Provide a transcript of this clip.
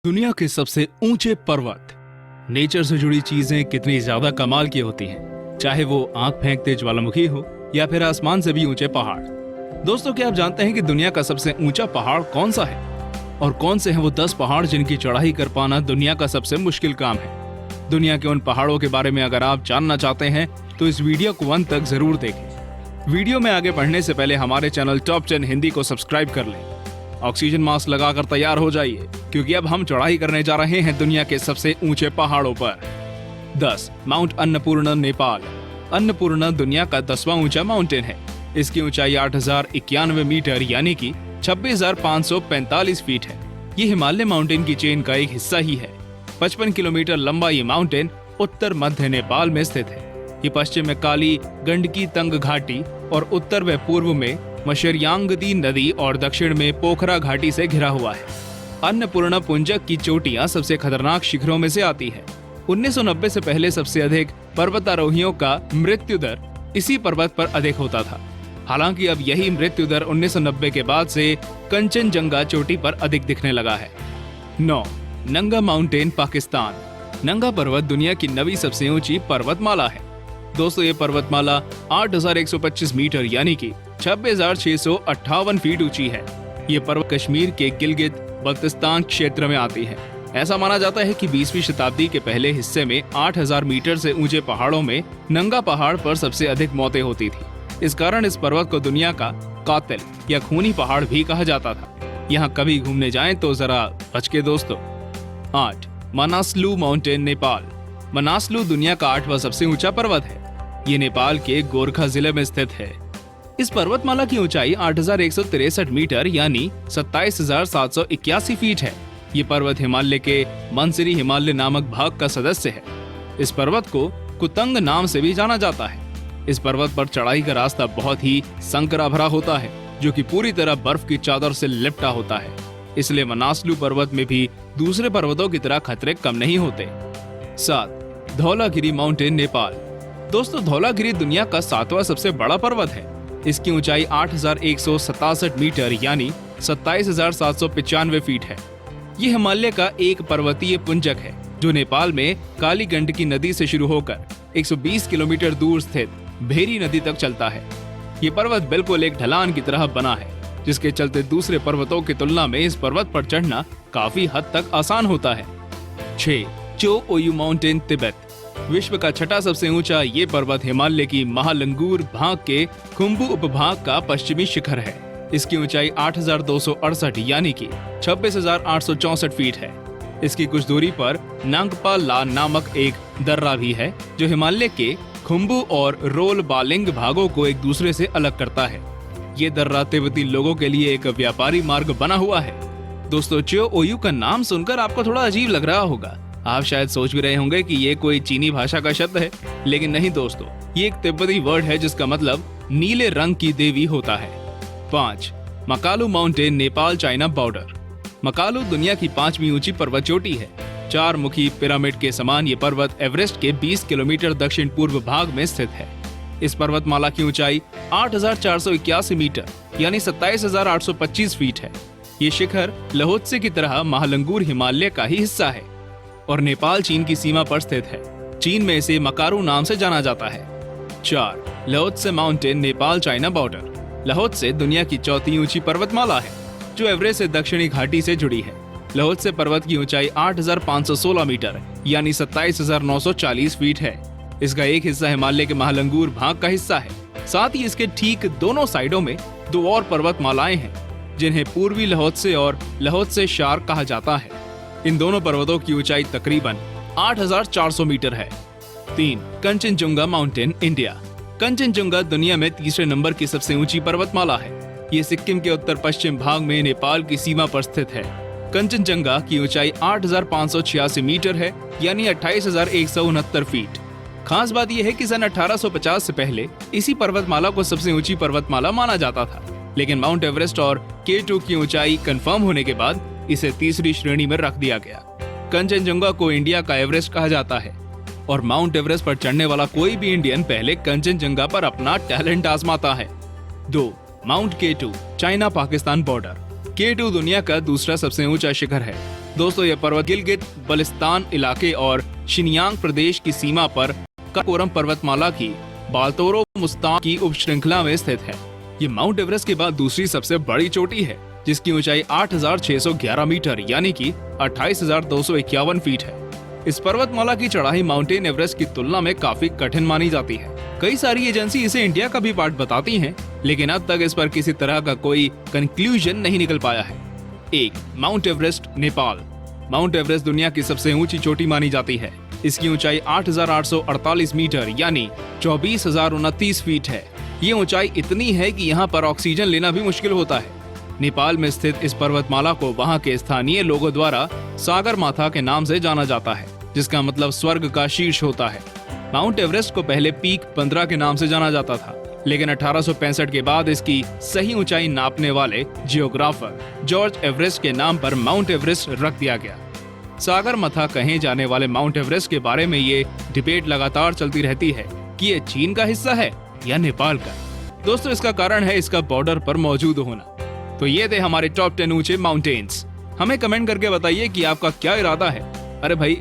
दुनिया के सबसे ऊंचे पर्वत। नेचर से जुड़ी चीजें कितनी ज्यादा कमाल की होती हैं, चाहे वो आंख फेंकते ज्वालामुखी हो या फिर आसमान से भी ऊंचे पहाड़। दोस्तों, क्या आप जानते हैं कि दुनिया का सबसे ऊंचा पहाड़ कौन सा है और कौन से हैं वो 10 पहाड़ जिनकी चढ़ाई कर पाना दुनिया का सबसे मुश्किल काम है। दुनिया के उन पहाड़ों के बारे में अगर आप जानना चाहते हैं तो इस वीडियो को अंत तक जरूर देखें। वीडियो में आगे बढ़ने से पहले हमारे चैनल टॉप 10 हिंदी को सब्सक्राइब कर लें। ऑक्सीजन मास्क लगाकर तैयार हो जाइए, क्योंकि अब हम चढ़ाई करने जा रहे हैं दुनिया के सबसे ऊंचे पहाड़ों पर। 10. माउंट अन्नपूर्णा, नेपाल। अन्नपूर्णा दुनिया का 10वां ऊंचा माउंटेन है। इसकी ऊंचाई 8091 मीटर यानी कि 26,545 फीट है। ये हिमालय माउंटेन की चेन का एक हिस्सा ही है। 55 किलोमीटर लंबा ये माउंटेन उत्तर मध्य नेपाल में स्थित है। ये पश्चिम में काली गंडकी तंग घाटी और उत्तर व पूर्व में मशेरियांगदी नदी और दक्षिण में पोखरा घाटी से घिरा हुआ है। अन्नपूर्णा पुंजक की चोटियां सबसे खतरनाक शिखरों में से आती है। 1990 से पहले सबसे अधिक पर्वतारोहियों का मृत्यु दर इसी पर्वत पर अधिक होता था। हालांकि अब यही मृत्यु दर 1990 के बाद से कंचनजंगा चोटी पर अधिक दिखने लगा है। 9. नंगा माउंटेन, पाकिस्तान। नंगा पर्वत दुनिया की 9वीं सबसे ऊंची पर्वतमाला है। दोस्तों, ये पर्वतमाला 8,125 मीटर यानी कि 26,658 फीट ऊंची है। ये पर्वत कश्मीर के गिलगित बल्तिस्तान क्षेत्र में आती है। ऐसा माना जाता है कि 20वीं शताब्दी के पहले हिस्से में 8,000 मीटर से ऊंचे पहाड़ों में नंगा पहाड़ पर सबसे अधिक मौतें होती थी। इस कारण इस पर्वत को दुनिया का कातिल या खूनी पहाड़ भी कहा जाता था। यहाँ कभी घूमने जाएं तो जरा बच के दोस्तों। 8. मनासलू माउंटेन, नेपाल। मनासलू दुनिया का 8वां सबसे ऊंचा पर्वत है। ये नेपाल के गोरखा जिले में स्थित है। इस पर्वतमाला की ऊंचाई 8,163 मीटर यानी 27,781 फीट है। ये पर्वत हिमालय के मंसरी हिमालय नामक भाग का सदस्य है। इस पर्वत को कुतंग नाम से भी जाना जाता है। इस पर्वत पर चढ़ाई का रास्ता बहुत ही संकरा भरा होता है, जो कि पूरी तरह बर्फ की चादर से लिपटा होता है। इसलिए मनासलू पर्वत में भी दूसरे पर्वतों की तरह खतरे कम नहीं होते। 7. धौलागिरी माउंटेन, नेपाल। दोस्तों, धौलागिरी दुनिया का 7वां सबसे बड़ा पर्वत है। इसकी ऊंचाई 8,167 मीटर यानी 27,795 फीट है। ये हिमालय का एक पर्वतीय पुंजक है, जो नेपाल में काली गंडकी नदी से शुरू होकर 120 किलोमीटर दूर स्थित भेरी नदी तक चलता है। ये पर्वत बिल्कुल एक ढलान की तरह बना है, जिसके चलते दूसरे पर्वतों की तुलना में इस पर्वत पर चढ़ना काफी हद तक आसान होता है। 6. चो ओयू माउंटेन, तिब्बत। विश्व का 6वां सबसे ऊंचा ये पर्वत हिमालय की महालंगूर भाग के खुम्बू उपभाग का पश्चिमी शिखर है। इसकी ऊंचाई 8,268 यानी कि 26,864 फीट है। इसकी कुछ दूरी पर नांगपा ला नामक एक दर्रा भी है, जो हिमालय के खुम्बू और रोल बालिंग भागों को एक दूसरे से अलग करता है। ये दर्रा तिब्बती लोगों के लिए एक व्यापारी मार्ग बना हुआ है। दोस्तों, चो ओयू का नाम सुनकर आपको थोड़ा अजीब लग रहा होगा। आप शायद सोच भी रहे होंगे कि ये कोई चीनी भाषा का शब्द है, लेकिन नहीं दोस्तों, ये एक तिब्बती वर्ड है जिसका मतलब नीले रंग की देवी होता है। 5. Makalu mountain, Nepal China border. Makalu दुनिया की 5वीं ऊंची पर्वत चोटी है। 4 मुखी पिरामिड के समान ये पर्वत एवरेस्ट के 20 किलोमीटर दक्षिण पूर्व भाग में स्थित है। इस पर्वतमाला की ऊंचाई 8,481 मीटर यानी 27,825 फीट है। ये शिखर लहोत्से की तरह महालंगूर हिमालय का ही हिस्सा है और नेपाल चीन की सीमा पर स्थित है। चीन में इसे मकारू नाम से जाना जाता है। 4. लहोत्से माउंटेन, नेपाल चाइना बॉर्डर। लहोत्से दुनिया की 4थी ऊंची पर्वतमाला है, जो एवरेस्ट से दक्षिणी घाटी से जुड़ी है। लहोत्से पर्वत की ऊंचाई 8,516 मीटर यानी 27,940 फीट है। इसका एक हिस्सा हिमालय के महालंगूर भाग का हिस्सा है। साथ ही इसके ठीक दोनों साइडों में 2 और पर्वतमालाएं हैं, जिन्हें पूर्वी लहोत्से और लहोत्से शार कहा जाता है। इन दोनों पर्वतों की ऊंचाई तकरीबन 8,400 मीटर है। 3. Kanchenjunga mountain, India. कंचनजुंगा दुनिया में 3रे नंबर की सबसे ऊंची पर्वतमाला है। ये सिक्किम के उत्तर पश्चिम भाग में नेपाल की सीमा पर स्थित है। कंचनजंगा की ऊंचाई 8,586 मीटर है यानी 28,169 फीट। खास बात यह है कि सन 1850 से पहले इसी पर्वतमाला को सबसे ऊंची पर्वतमाला माना जाता था, लेकिन माउंट एवरेस्ट और K2 की ऊंचाई कंफर्म होने के बाद इसे 3री श्रेणी में रख दिया गया। कंचनजुंगा को इंडिया का एवरेस्ट कहा जाता है और माउंट एवरेस्ट पर चढ़ने वाला कोई भी इंडियन पहले कंचनजुंगा पर अपना टैलेंट आजमाता है। 2. Mount K2, China Pakistan border. K2 दुनिया का दूसरा सबसे ऊंचा शिखर है। दोस्तों यह पर्वत गिलगित बल्तिस्तान इलाके और शिनयांग प्रदेश की सीमा पर काराकोरम पर्वतमाला की बाल्तोरो मुस्तांग की उप श्रृंखला में स्थित है। ये माउंट एवरेस्ट के बाद दूसरी सबसे बड़ी चोटी है, जिसकी ऊंचाई 8,611 मीटर यानी कि 28,251 फीट है। इस पर्वतमाला की चढ़ाई माउंटेन एवरेस्ट की तुलना में काफी कठिन मानी जाती है। कई सारी एजेंसी इसे इंडिया का भी पार्ट बताती हैं, लेकिन अब तक इस पर किसी तरह का कोई कंक्लूजन नहीं निकल पाया है। 1. Mount Everest, Nepal. Mount Everest दुनिया की सबसे ऊंची चोटी मानी जाती है। इसकी ऊंचाई 8,848 मीटर यानी 24,029 फीट है। ये ऊंचाई इतनी है कि यहाँ पर ऑक्सीजन लेना भी मुश्किल होता है। नेपाल में स्थित इस पर्वतमाला को वहाँ के स्थानीय लोगों द्वारा सागर माथा के नाम से जाना जाता है, जिसका मतलब स्वर्ग का शीर्ष होता है। माउंट एवरेस्ट को पहले पीक 15 के नाम से जाना जाता था, लेकिन 1865 के बाद इसकी सही ऊंचाई नापने वाले जियोग्राफर जॉर्ज एवरेस्ट के नाम पर माउंट एवरेस्ट रख दिया गया। सागर माथा कहे जाने वाले माउंट एवरेस्ट के बारे में ये डिबेट लगातार चलती रहती है कि ये चीन का हिस्सा है या नेपाल का। दोस्तों इसका कारण है इसका बॉर्डर पर मौजूद होना। तो ये थे हमारे टॉप 10 ऊंचे माउंटेन्स। हमें कमेंट करके बताइए कि आपका क्या इरादा है। अरे भाई